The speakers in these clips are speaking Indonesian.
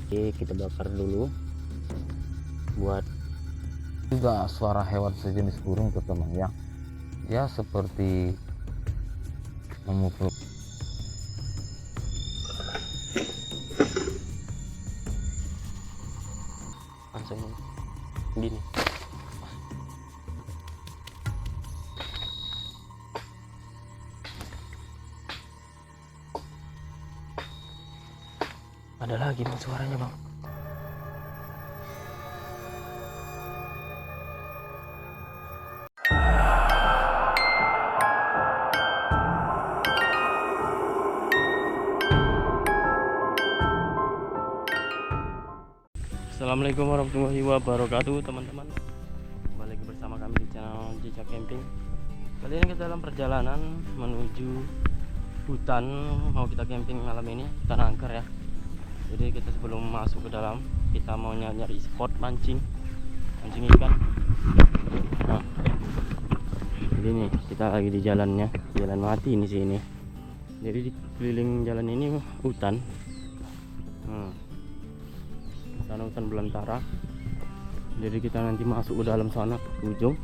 Oke, kita bakar dulu buat juga suara hewan sejenis burung teman ya. Ya seperti memukul. langsung gini. Ada lagi bang suaranya bang. Assalamualaikum warahmatullahi wabarakatuh teman-teman. Kembali lagi bersama kami di channel Jejak Camping. Kali ini kita dalam perjalanan menuju hutan. Mau kita camping malam ini, hutan angker ya. Jadi kita sebelum masuk ke dalam, kita mau nyari spot mancing ikan. Nah, jadi nih kita lagi di jalannya, jalan mati ini sini. Jadi di keliling jalan ini hutan. Sana hutan belantara. Jadi kita nanti masuk ke dalam sana ke ujung.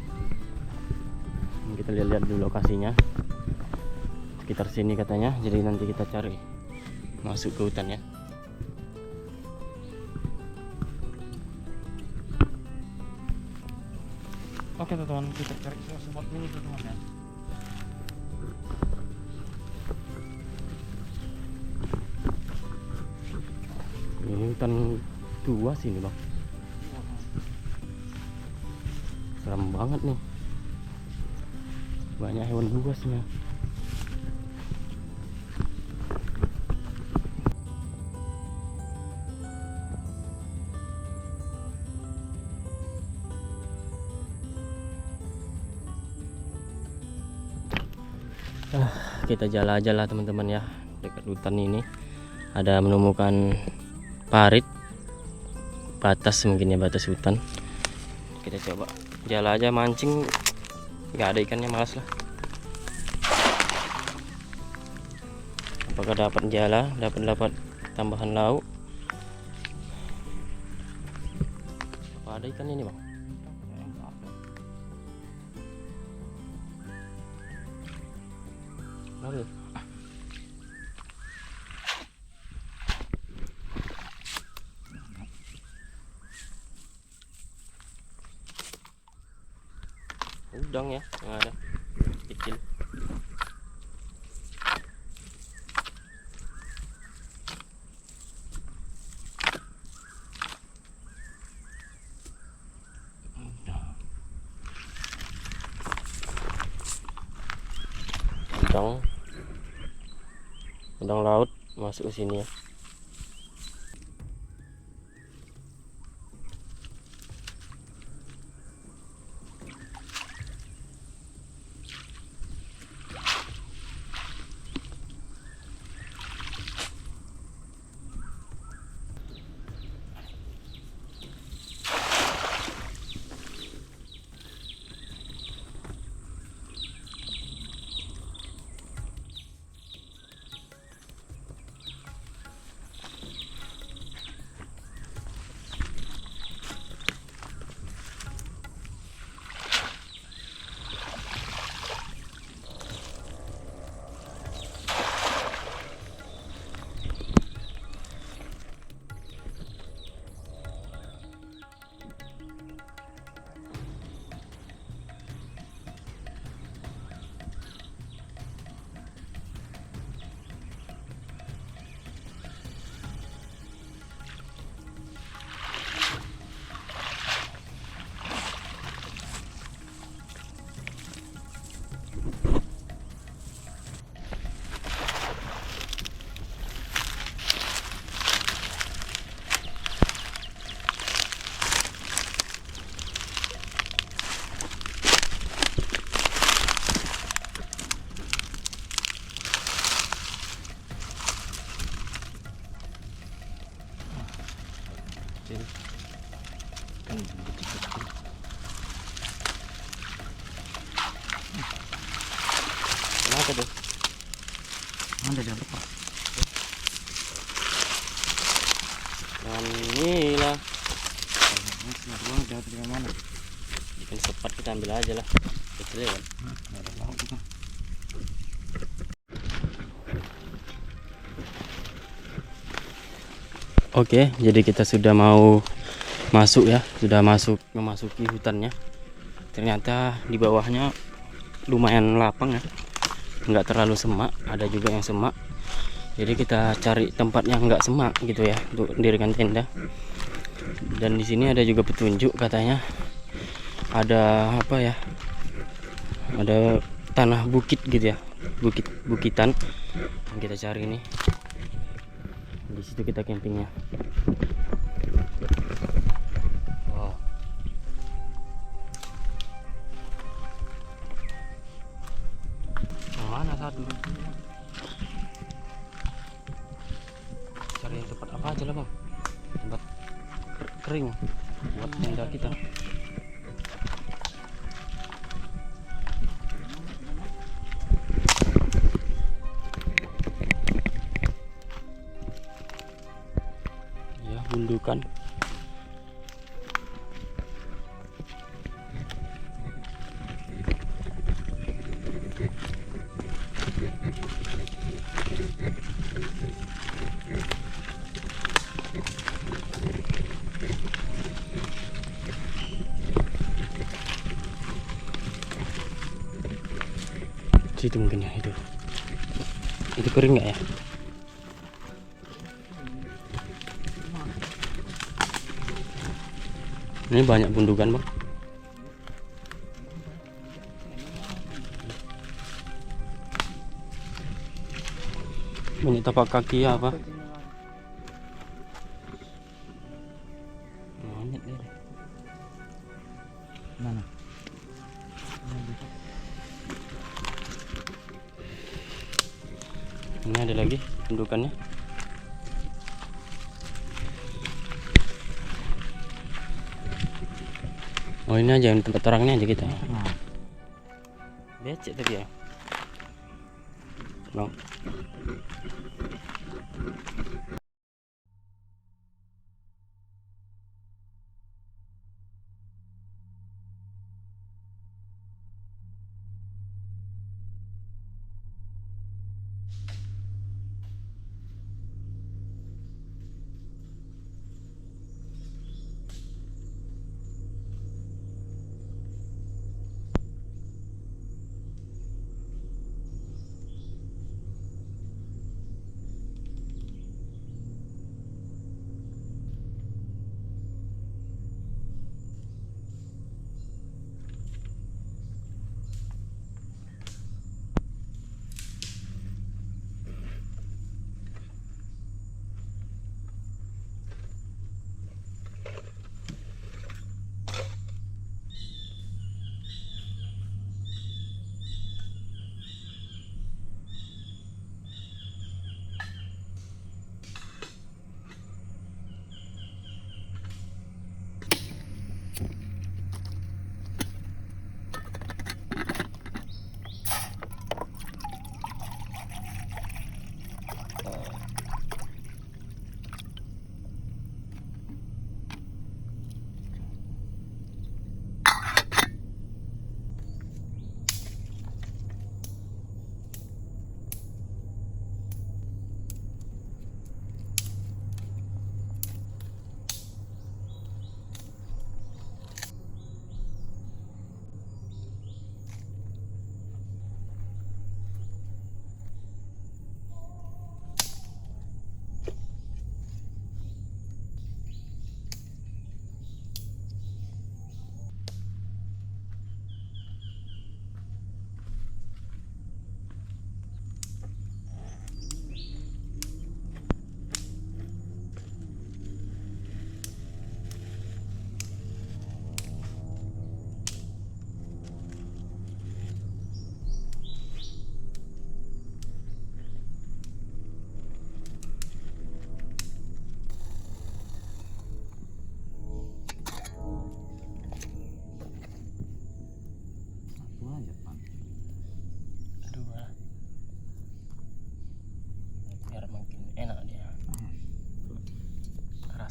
Kita lihat-lihat dulu lokasinya. Sekitar sini katanya. Jadi nanti kita cari masuk ke hutan ya. Oke teman-teman, kita cari spot ini teman-teman ya. Ini hutan tua sini bang. Serem banget nih, banyak hewan buasnya. Kita jalan-jalan teman-teman ya. Dekat hutan ini ada menemukan parit, batas mungkin ya, batas hutan. Kita coba jalan aja mancing, nggak ada ikannya, malas lah. Apakah dapat jala, dapat tambahan lauk? Apa ada ikan ini bang? Lalu udang ya, yang ada kecil. Udang laut masuk ke sini ya. Kenapa tuh? Ada di depan. Jangan kita ambil aja lah. Kita lewat. Oke, jadi kita sudah mau masuk ya, sudah memasuki hutannya. Ternyata di bawahnya lumayan lapang ya, nggak terlalu semak, ada juga yang semak. Jadi kita cari tempat yang nggak semak gitu ya untuk mendirikan tenda. Dan di sini ada juga petunjuk, katanya ada apa ya, ada tanah bukit gitu ya, bukitan yang kita cari nih. Di situ kita campingnya. Wow. Yang mana satu? Cari tempat apa aja lah bang, tempat kering buat tenda kita. Ya, gundukan. Situ mungkin ya, itu kering nggak ya? Ini banyak gundukan bang. Banyak tapak kaki ya apa? Banyak deh. Mana? Ini ada lagi gundukannya. Oh ini aja tempat terangnya aja kita. Becek tapi ya. No.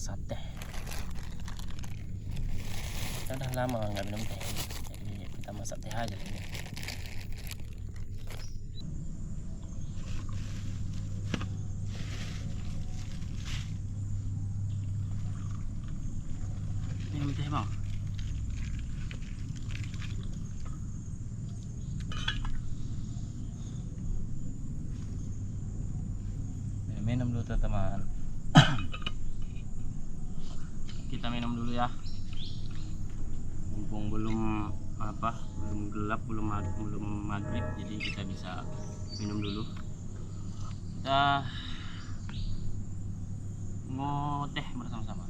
Sate. Kita udah lama nggak minum teh, jadi masak teh aja ini. Minum teh bang. Minum dulu teman-teman. Kita minum dulu ya. Mumpung belum gelap, belum maghrib, jadi kita bisa minum dulu. Kita mau teh bersama-sama.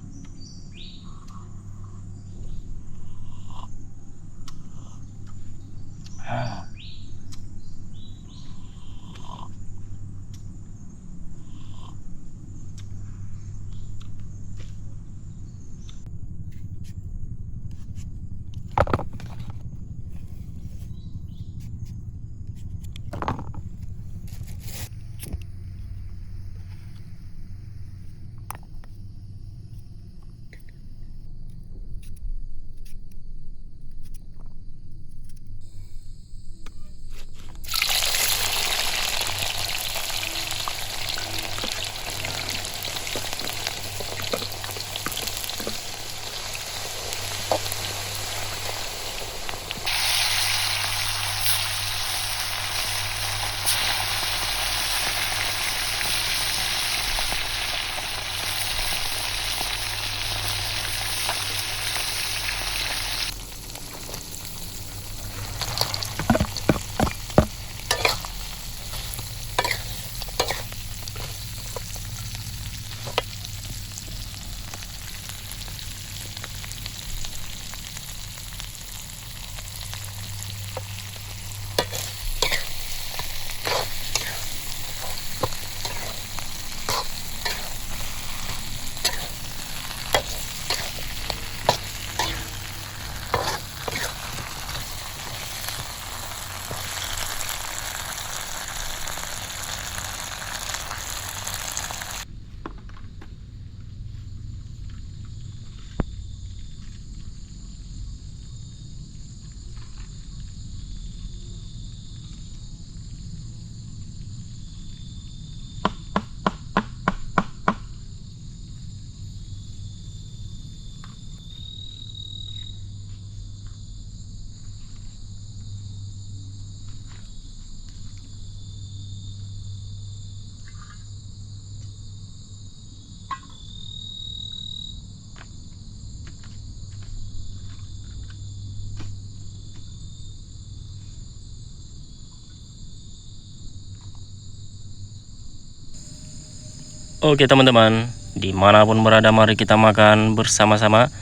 Oke teman-teman, dimanapun berada mari kita makan bersama-sama.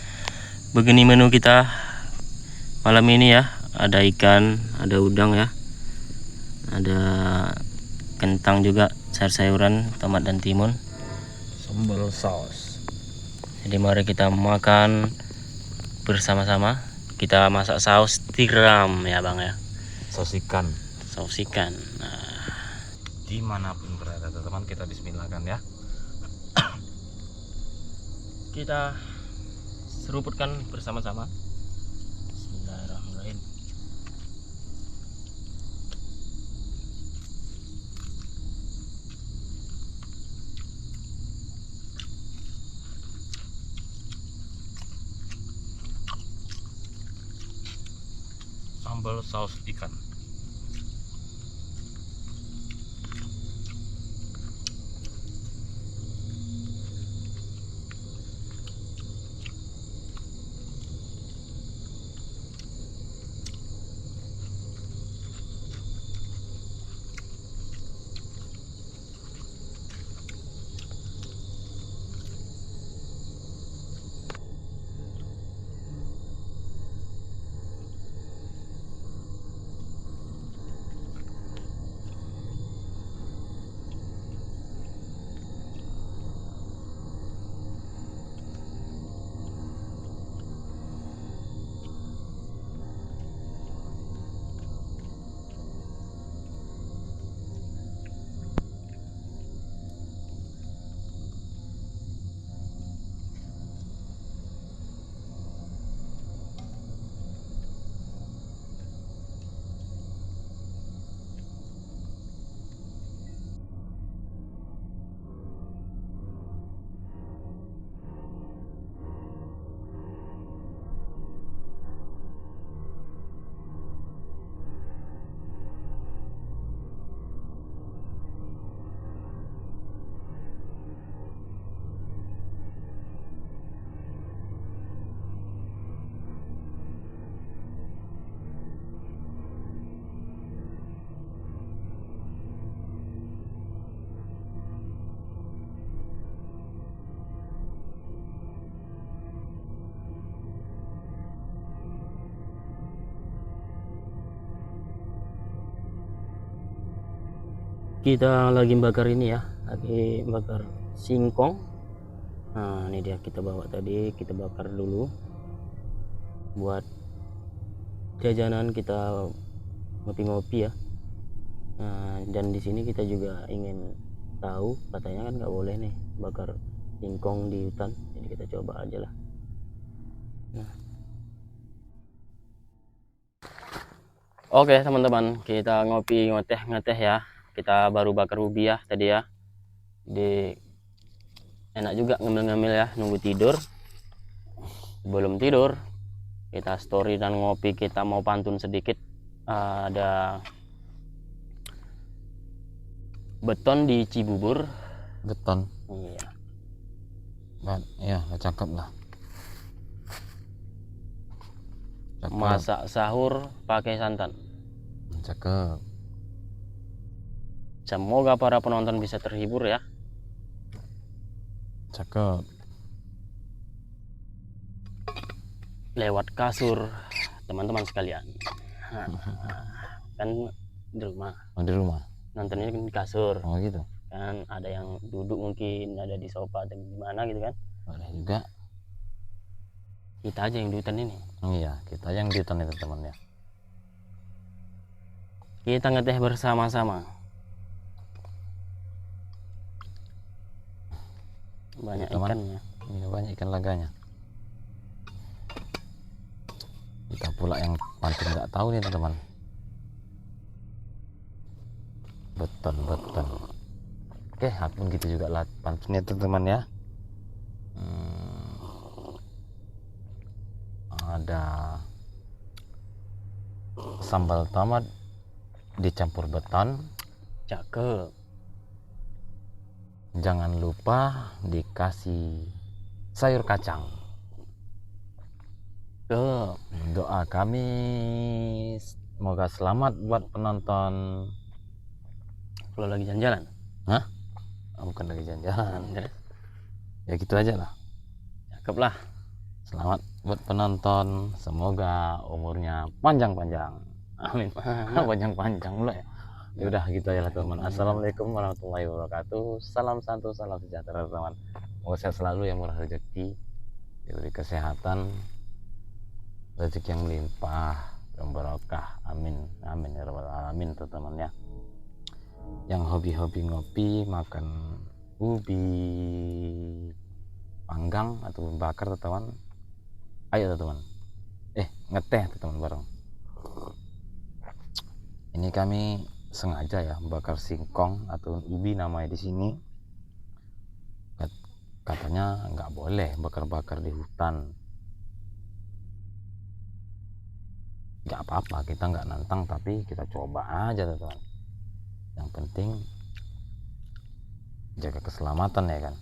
Begini menu kita malam ini ya. Ada ikan, ada udang ya, ada kentang juga, sayur-sayuran, tomat dan timun, Sambal saus. jadi mari kita makan bersama-sama. Kita masak saus tiram ya bang ya, Saus ikan. saus ikan. Nah, Dimanapun berada teman-teman, kita bismillahkan ya. kita seruputkan bersama-sama. Bismillahirrahmanirrahim. Sambal saus ikan. Kita lagi bakar ini ya, lagi bakar singkong. Nah ini dia, kita bawa tadi, kita bakar dulu buat jajanan kita ngopi-ngopi ya. Nah, dan di sini kita juga ingin tahu, katanya kan nggak boleh nih bakar singkong di hutan, jadi kita coba aja lah. Nah. Oke teman-teman, kita ngopi ngeteh ya. Kita baru bakar ubi ya tadi ya. Jadi enak juga ngemil-ngemil ya, nunggu tidur. Belum tidur, kita story dan ngopi. Kita mau pantun sedikit. Ada beton di Cibubur. Beton. Iya. Ya, cakep lah. Cakep. Masak sahur pakai santan. Cakep. Semoga para penonton bisa terhibur ya. Cakep. Lewat kasur teman-teman sekalian. Kan di rumah. Oh, di rumah. Nontonnya kan di kasur. Oh gitu. Kan ada yang duduk, mungkin ada di sofa atau gimana gitu kan. Boleh juga. Kita aja yang di hutan ini. Iya, kita yang di hutan itu teman ya. Kita ngeteh bersama-sama. Banyak Teman. ikannya. Iya, banyak ikan laganya. Kita pula yang pancing nggak tahu nih teman-teman. Beton. Oke, pun gitu juga lah pantunnya teman-teman ya. Ada sambal tomat dicampur beton. Cakep. Jangan lupa dikasih sayur kacang. Doa kami semoga selamat buat penonton. Kalau lagi jalan-jalan. Hah? Bukan lagi jalan-jalan. Ya gitu aja lah. Cakep lah. Selamat buat penonton, semoga umurnya panjang-panjang. Amin. Panjang-panjang pula ya. Ya udah gitu aja lah teman. Assalamualaikum warahmatullahi wabarakatuh. Salam santu, salam sejahtera teman. Semoga sehat selalu, yang murah rezeki, diberi kesehatan, rezeki yang melimpah dan barokah. Amin. Amin ya rabbal alamin teman ya. Yang hobi-hobi ngopi, makan ubi panggang atau bakar teman. Ayo teman, ngeteh teman bareng. Ini kami sengaja ya bakar singkong atau ubi namanya di sini. Katanya nggak boleh bakar-bakar di hutan. Nggak apa-apa, kita nggak nantang, tapi kita coba aja teman. Yang penting jaga keselamatan ya kan.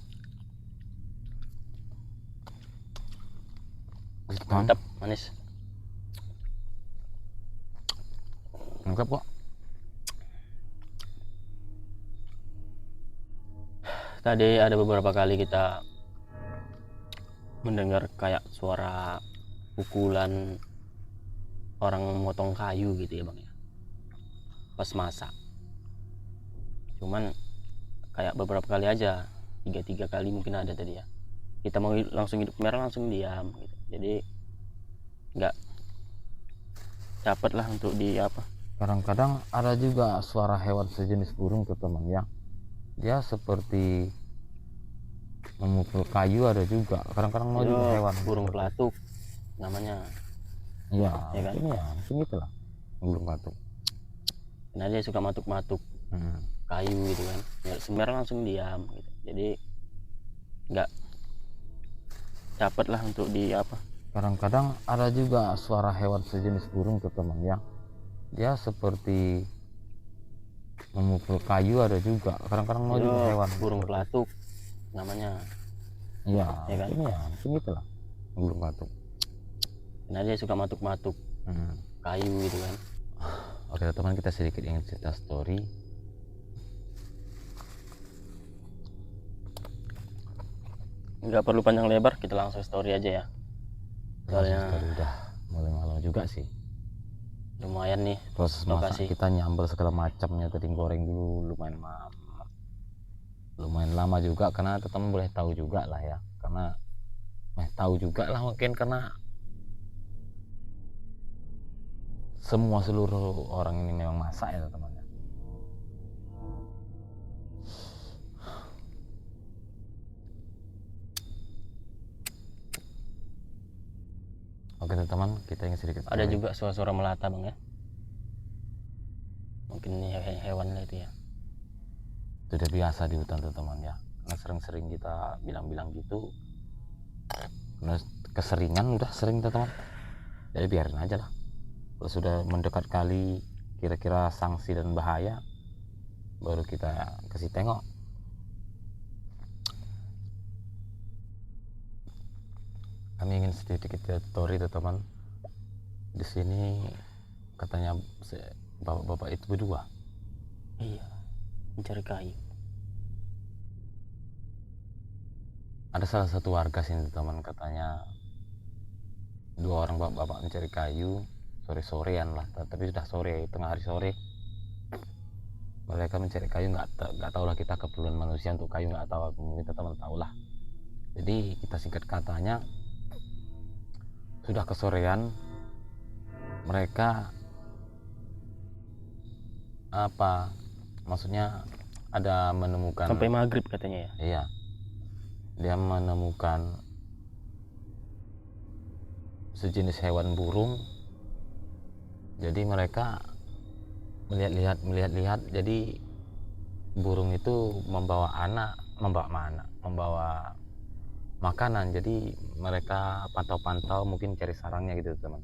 Mantap, manis. Enggak kok. Tadi ada beberapa kali kita mendengar kayak suara pukulan orang memotong kayu gitu ya bang ya, pas masak. Cuman kayak beberapa kali aja, 3 kali mungkin ada tadi ya. Kita mau langsung hidup merah, langsung diam gitu. Jadi nggak dapat lah untuk di apa. Kadang-kadang ada juga suara hewan sejenis burung tuh teman ya. Dia seperti memukul kayu, ada juga. Kadang-kadang mau juga hewan. Burung pelatuk namanya. Iya, Ya kan? ya, mungkin itulah burung pelatuk. Karena dia suka matuk-matuk kayu gitu kan. Semerah langsung diam gitu. Jadi nggak dapat lah untuk di apa. Kadang-kadang ada juga suara hewan sejenis burung tuh teman ya. Dia seperti memukul kayu, ada juga. Kadang-kadang mau juga hewan. Burung pelatuk namanya. Iya, ya kan? Ya, mungkin itulah burung pelatuk. Karena dia suka matuk-matuk kayu gitu kan. Oke teman, kita sedikit ingin cerita story. Nggak perlu panjang lebar, kita langsung story aja ya. Soalnya story udah mulai malam juga sih. lumayan nih proses masak lokasi. kita nyambel segala macamnya tadi, goreng dulu lumayan lama juga, karena teman boleh tahu juga lah ya, karena tahu juga lah mungkin karena semua seluruh orang ini memang masak ya teman. Oke teman, kita ingin sedikit Ada story. juga suara-suara melata bang ya, mungkin ini hewan lah itu ya. Sudah biasa di hutan teman ya, karena sering-sering kita bilang-bilang gitu, karena keseringan udah sering teman, jadi biarin aja lah. Kalau sudah mendekat kali kira-kira sanksi dan bahaya, baru kita kasih tengok. Kami ingin sedikit story teman. Di sini katanya bapak-bapak itu berdua. Iya, mencari kayu. Ada salah satu warga sini teman, katanya 2 orang bapak-bapak mencari kayu sore-sorean lah, tapi sudah sore, tengah hari sore. Mereka mencari kayu, nggak tahu lah kita keperluan manusia untuk kayu, nggak tahu, mungkin teman tahu lah. Jadi kita singkat katanya, sudah kesorean, mereka apa maksudnya ada menemukan Sampai maghrib katanya ya. iya, dia menemukan sejenis hewan burung. Jadi mereka melihat, jadi burung itu membawa makanan. Jadi mereka pantau-pantau, mungkin cari sarangnya gitu teman.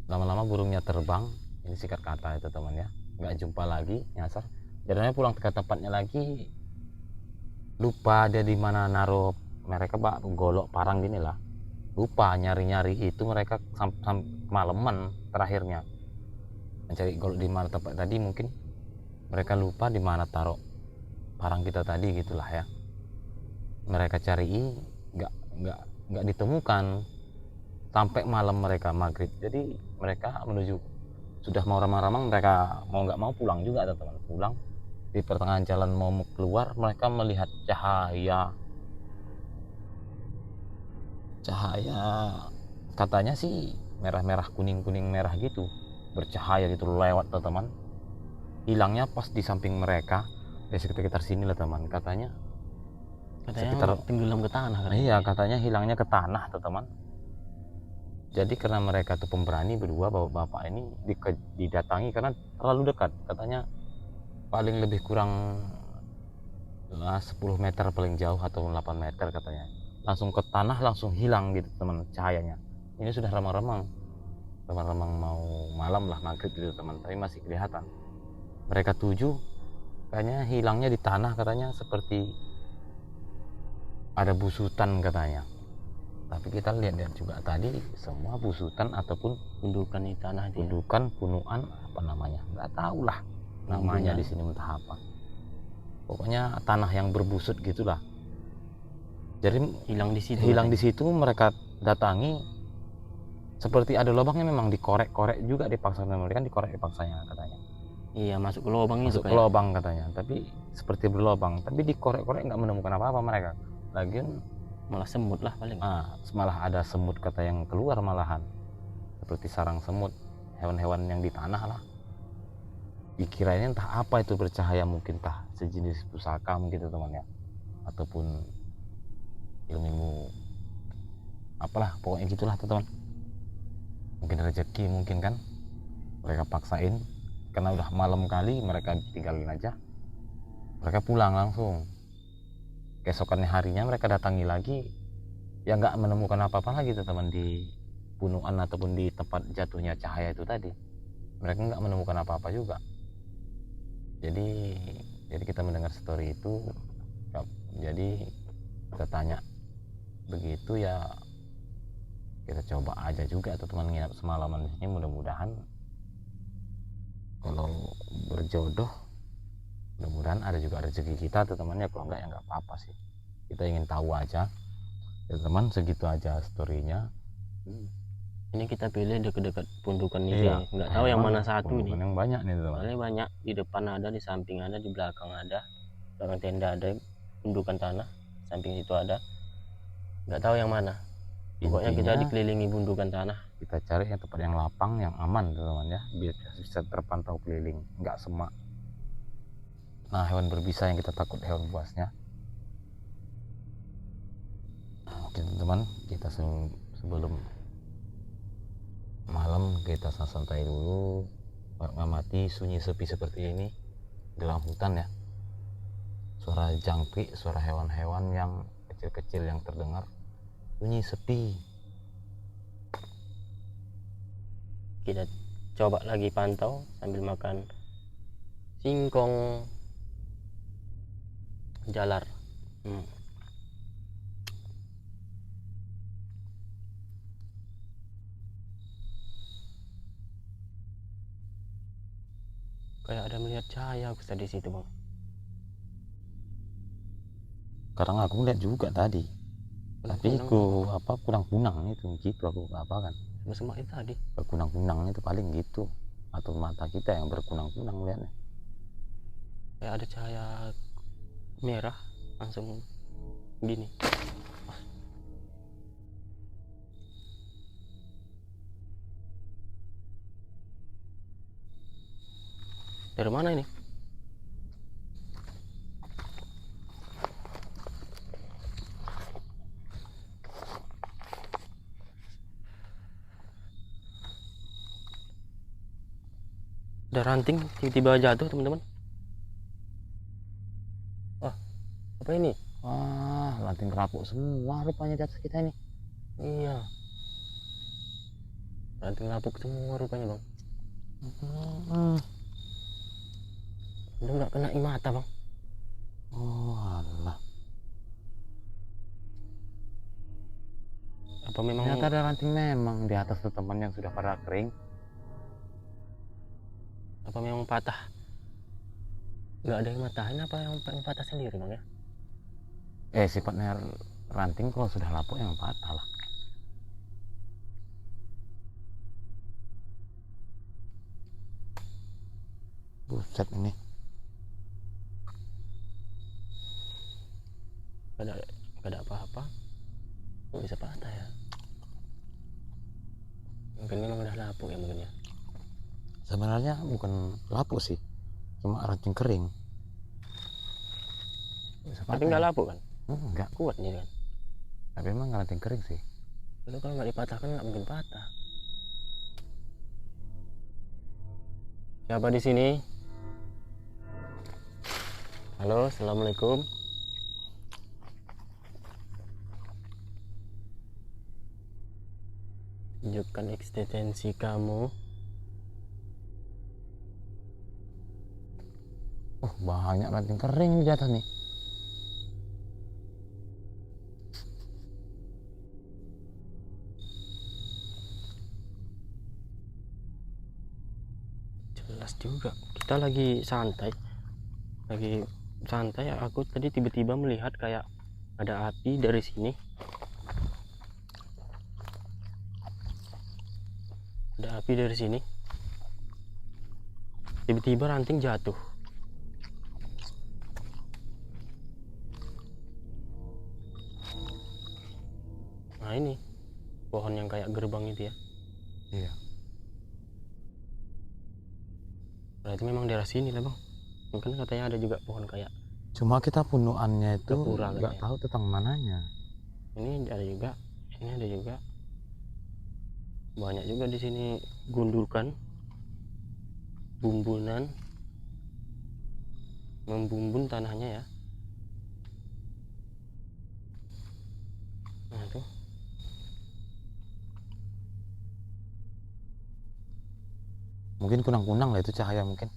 Lama-lama burungnya terbang, ini sikat kata itu teman ya, nggak jumpa lagi, nyasar. Jadinya pulang ke tempatnya lagi, lupa dia di mana naruh. Mereka golok parang gini lah, lupa nyari itu. Mereka sampai kemalaman terakhirnya mencari golok di mana tempat tadi, mungkin mereka lupa di mana taruh parang kita tadi gitulah ya. Mereka cari, nggak ditemukan sampai malam, mereka maghrib. Jadi mereka menuju, sudah mau ramang-ramang, mereka mau nggak mau pulang juga ada teman. Pulang di pertengahan jalan mau keluar, mereka melihat cahaya katanya sih merah-merah, kuning-kuning merah gitu, bercahaya gitu lewat teman. Hilangnya pas di samping mereka, di sekitar sini lah teman. Katanya sekitar tenggelam ke tanah katanya. Iya, katanya hilangnya ke tanah teman. Jadi karena mereka tuh pemberani berdua, bapak ini didatangi karena terlalu dekat. Katanya paling lebih kurang 10 meter paling jauh atau 8 meter katanya. Langsung ke tanah, langsung hilang gitu teman cahayanya. Ini sudah remang-remang mau malam lah, maghrib gitu teman, tapi masih kelihatan. Mereka tuju, kayaknya hilangnya di tanah katanya, seperti ada busutan katanya. Tapi kita lihat juga tadi semua busutan ataupun Gundukan di tanah dia. Punuan apa namanya, nggak tahu lah namanya di sini entah apa. Pokoknya tanah yang berbusut gitulah. Jadi hilang di situ. Mereka datangi, seperti ada lubangnya, memang dikorek-korek juga dipaksa, mereka kan dipaksanya katanya. Iya, masuk ke lubang itu, masuk ke lubang katanya, tapi seperti berlubang, tapi dikorek-korek nggak menemukan apa-apa mereka. Lagian malah semut lah paling. Malah ada semut kata yang keluar, malahan seperti sarang semut, hewan-hewan yang di tanah lah. Dikirain entah apa itu bercahaya, mungkin entah sejenis pusaka mungkin teman ya, ataupun ilmu apalah, pokoknya gitulah teman. Mungkin rezeki, mungkin kan mereka paksain karena udah malam kali, mereka tinggalin aja, mereka pulang langsung. Keesokannya harinya mereka datangi lagi, ya nggak menemukan apa-apa lagi teman di punuan ataupun di tempat jatuhnya cahaya itu tadi. Mereka nggak menemukan apa-apa juga. Jadi kita mendengar story itu, jadi kita tanya begitu ya, kita coba aja juga tuh teman, nginap semalaman di sini. Mudah-mudahan kalau berjodoh, mudah-mudahan ada juga rezeki kita tuh temannya. Kalau enggak ya nggak apa-apa sih, kita ingin tahu aja ya teman. Segitu aja storynya. Ini kita pilih dekat-dekat pundukan ini, Iya, nggak tahu yang mana satu pundukan ini. yang banyak nih teman. Soalnya banyak, di depan ada, di samping ada, di belakang ada, belakang tenda ada pundukan tanah, samping situ ada, nggak tahu yang mana. Pokoknya kita Intinya dikelilingi pundukan tanah. kita cari yang tempat yang lapang, yang aman teman ya, biar bisa terpantau keliling, nggak semak. Nah, hewan berbisa yang kita takut hewan buasnya. Oke teman-teman, kita sebelum malam kita santai dulu, mengamati sunyi sepi seperti ini dalam hutan ya. Suara jangkrik, suara hewan-hewan yang kecil-kecil yang terdengar, sunyi sepi. Kita coba lagi pantau sambil makan singkong jalar. Kayak ada melihat cahaya aku tadi situ bang. Karena aku lihat juga tadi, tapi aku kunang-kunang itu gitu, aku apa kan Semak itu tadi berkunang-kunang itu paling gitu, atau mata kita yang berkunang-kunang lihatnya. kayak ada cahaya merah langsung gini. Dari mana ini? Ada ranting tiba-tiba jatuh teman-teman. Wah, apa ini? Wah, ranting kerapuk semua rupanya di atas kita ini. Iya, ranting lapuk semua rupanya bang. Udah nggak kena mata bang. Oh alah, Apa memang ternyata ada ranting memang di atas teman yang sudah pada kering. apa memang patah? Nggak ada yang matahin, apa yang patah sendiri bang ya? Sifatnya ranting kalau sudah lapuk yang patah lah. Buset ini. Nggak ada apa-apa. Kok bisa patah ya? Mungkin memang udah lapuk ya mungkin ya. Sebenarnya bukan lapuk sih, cuma ranting kering. Bisa Tapi patah nggak ya? lapuk kan? Enggak, Kuat nih kan? tapi emang ranting kering sih. Itu kalau nggak dipatahkan nggak mungkin patah. Siapa di sini? Halo, assalamualaikum. Tunjukkan eksistensi kamu. Oh banyak ranting kering di atas nih. Jelas juga. Kita lagi santai. Lagi santai. Aku tadi tiba-tiba melihat kayak ada api dari sini. Ada api dari sini. Tiba-tiba ranting jatuh. Nah ini pohon yang kayak gerbang itu ya. Iya. Berarti memang daerah sini lah bang. Mungkin katanya ada juga pohon kayak Cuma kita punuannya itu Gapura nggak katanya. tahu tentang mananya. Ini ada juga. Ini ada juga. Banyak juga di sini gundukan, bumbunan, membumbun tanahnya ya. Nah tuh. Mungkin kunang-kunang lah itu cahaya mungkin.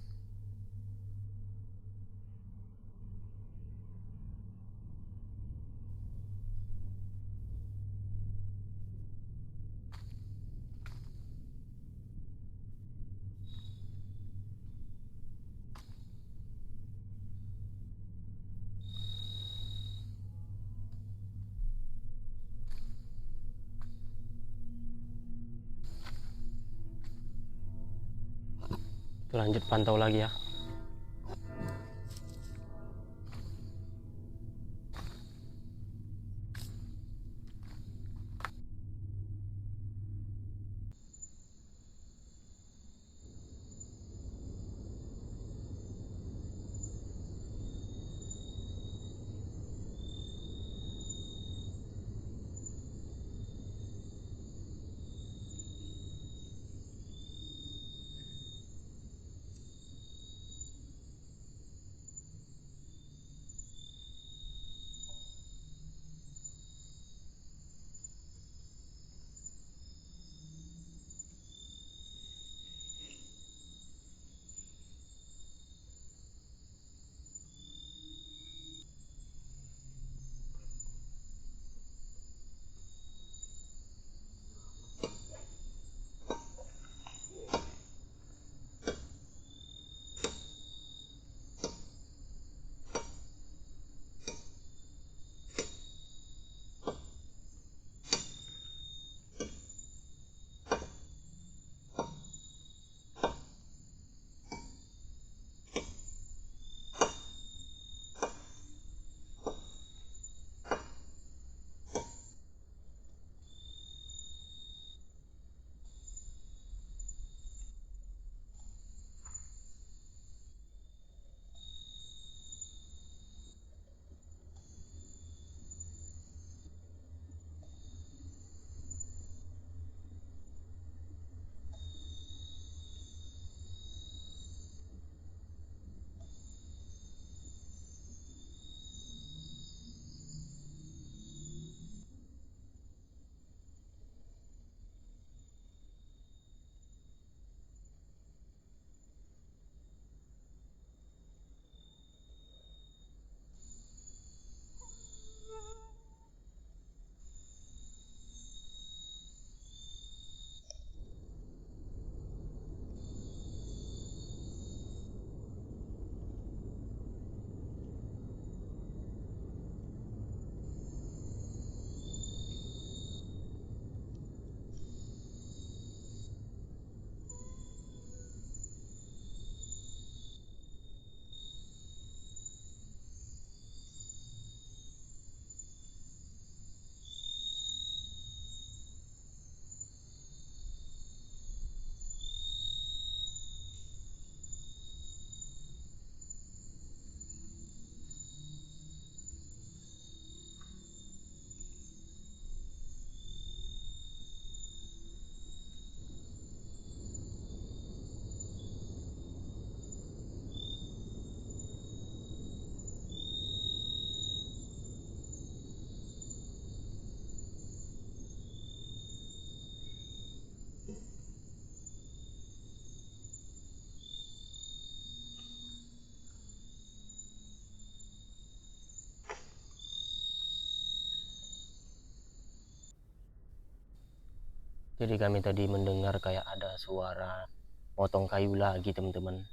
Kita lanjut pantau lagi ya. Jadi kami tadi mendengar kayak ada suara potong kayu lagi teman-teman.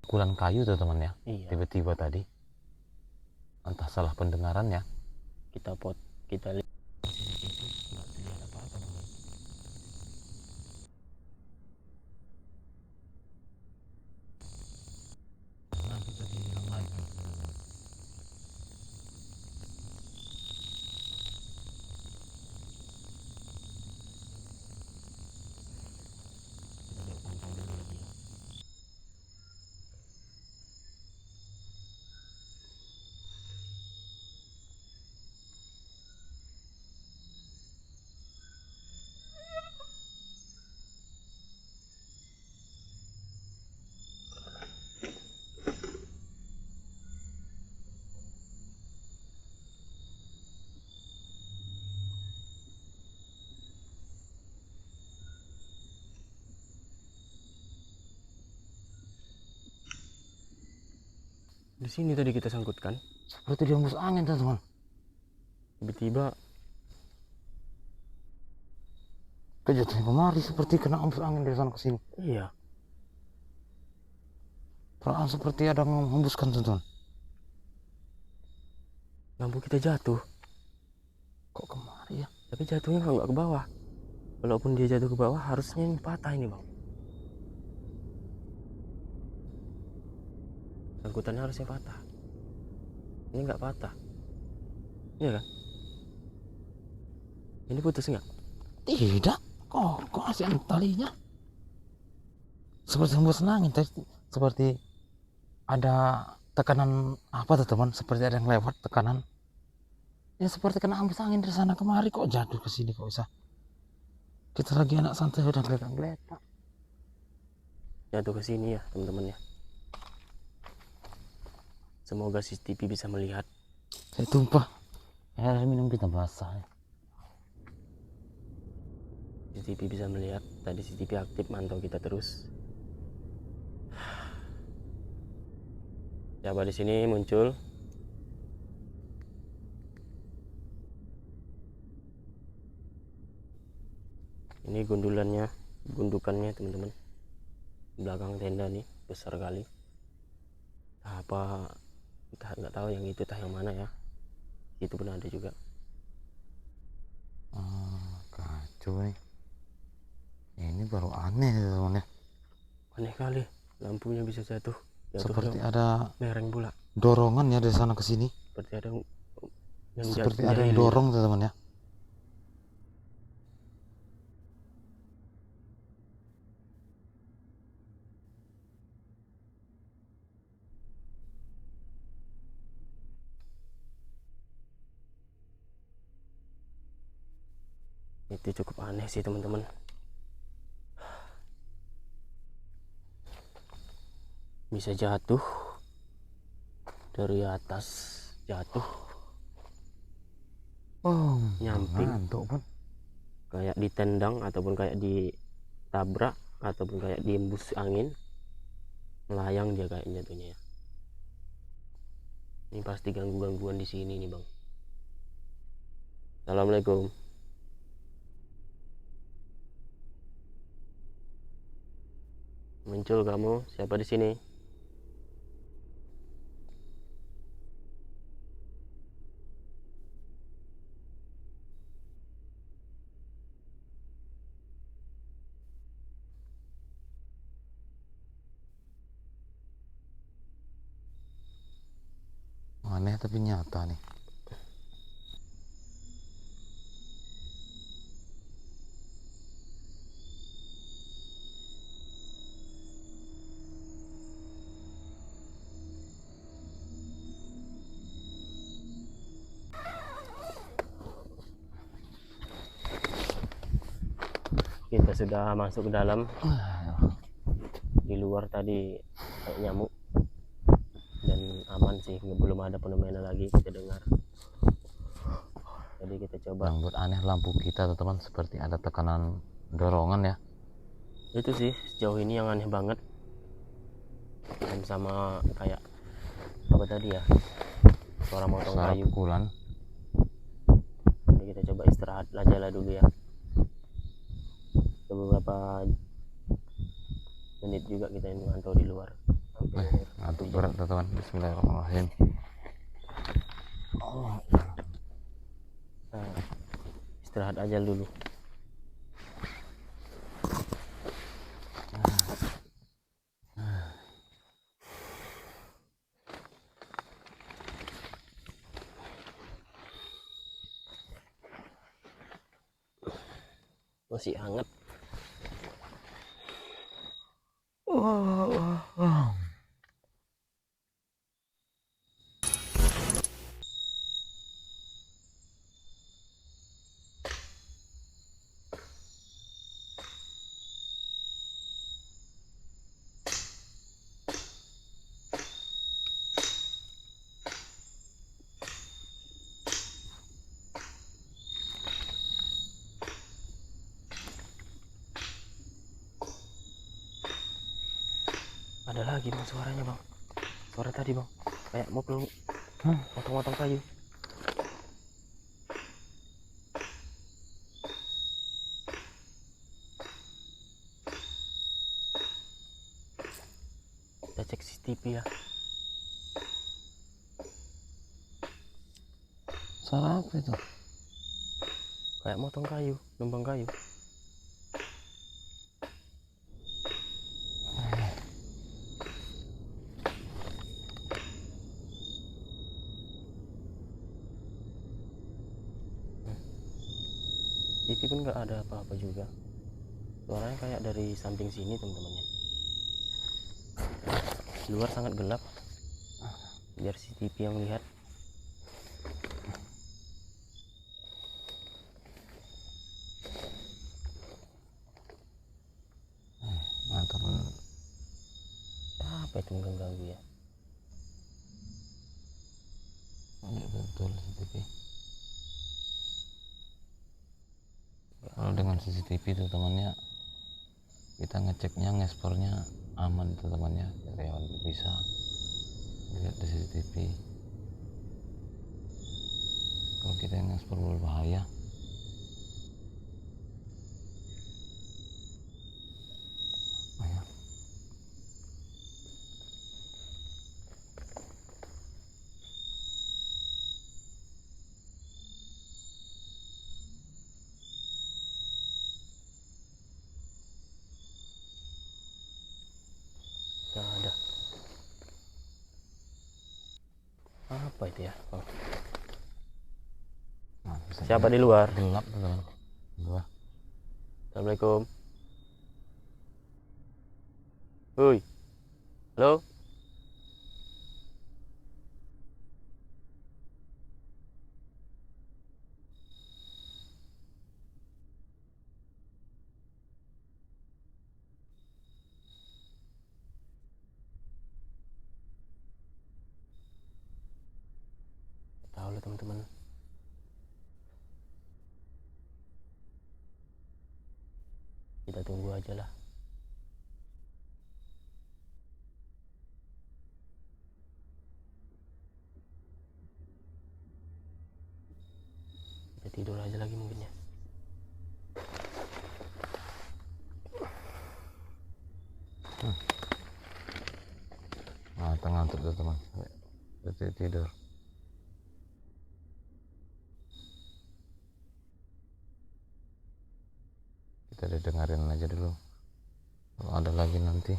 Pukulan kayu tuh teman ya. Iya. Tiba-tiba tadi. Entah salah pendengaran ya. Kita lihat. Di sini tadi kita sangkutkan. Seperti dihembus angin teman-teman. Tiba-tiba Kejadian kemari seperti kena hembus angin dari sana ke sini. iya. Perasaan seperti ada yang menghembuskan teman-teman. Lampu kita jatuh. Kok kemari ya? Tapi jatuhnya nggak ke bawah. Walaupun dia jatuh ke bawah harusnya ini patah ini bang. angkutannya harusnya patah. Ini nggak patah, iya kan? Ini putus nggak? Tidak, kok masih ada talinya. Seperti hembus angin, seperti ada tekanan apa tuh teman? Seperti ada yang lewat tekanan. Ya seperti kena hembus angin dari sana kemari, kok jatuh ke sini kok bisa. Kita lagi anak santai udah geletak-geletak. Jatuh ke sini ya teman-teman ya. Semoga CCTV bisa melihat. Saya tumpah. Air minum kita basah. CCTV bisa melihat. Tadi CCTV aktif, mantau kita terus. Siapa di sini muncul? Ini gundukannya teman-teman. Belakang tenda nih besar kali. Apa kita nggak tahu yang itu yang mana ya. Itu pun ada juga. Kacau nih. Ini baru aneh teman ya. Aneh kali, lampunya bisa jatuh Seperti ada lereng pula. dorongan ya dari sana ke sini. Seperti ada yang Seperti ada yang dorong teman ya. Itu cukup aneh sih teman-teman. Bisa jatuh dari atas, jatuh nyamping, kayak ditendang ataupun kayak ditabrak ataupun kayak diembus angin, melayang dia kayak jatuhnya ya. Ini pasti gangguan di sini nih bang. Assalamualaikum. Muncul kamu, siapa di sini? Aneh tapi nyata nih. Kita sudah masuk ke dalam. Di luar tadi kayak nyamuk dan aman sih, belum ada fenomena lagi kita dengar. Jadi kita coba. Yang buat aneh lampu kita teman-teman, seperti ada tekanan dorongan ya. Itu sih sejauh ini yang aneh banget. Dan sama kayak apa tadi ya, suara motong kayu, pukulan. Jadi kita coba istirahat aja lah dulu ya. Beberapa menit juga kita mantau di luar. Ngantuk berat teman-teman. Bismillahirrahmanirrahim. Nah, istirahat aja dulu. Masih hangat. Ada lagi bang suaranya bang. Suara tadi bang, kayak mau potong-potong kayu. Kita cek CCTV ya. Suara apa itu? Kayak motong kayu, numpang kayu. TV pun nggak ada apa-apa juga. Suaranya kayak dari samping sini teman-teman ya. Luar sangat gelap, biar CCTV yang lihat. Mantap. Apa itu mengganggu ya? Ya, betul CCTV. Kalau dengan CCTV itu temannya, kita ngeceknya, ngespornya aman itu temannya, karyawan bisa lihat di CCTV. Kalau kita yang ngekspor berbahaya. Oh ya. Nggak ada. Apa itu ya? Oh. Nah, Siapa di luar? Gelap teman. Luar. Assalamualaikum. Woi, halo. Tahu lah teman-teman. Kita tunggu aja lah. Kita tidur aja lagi mungkin ya. Nah, ngantuk tuh teman. Tidur. Kita dengerin aja dulu. Kalau ada lagi nanti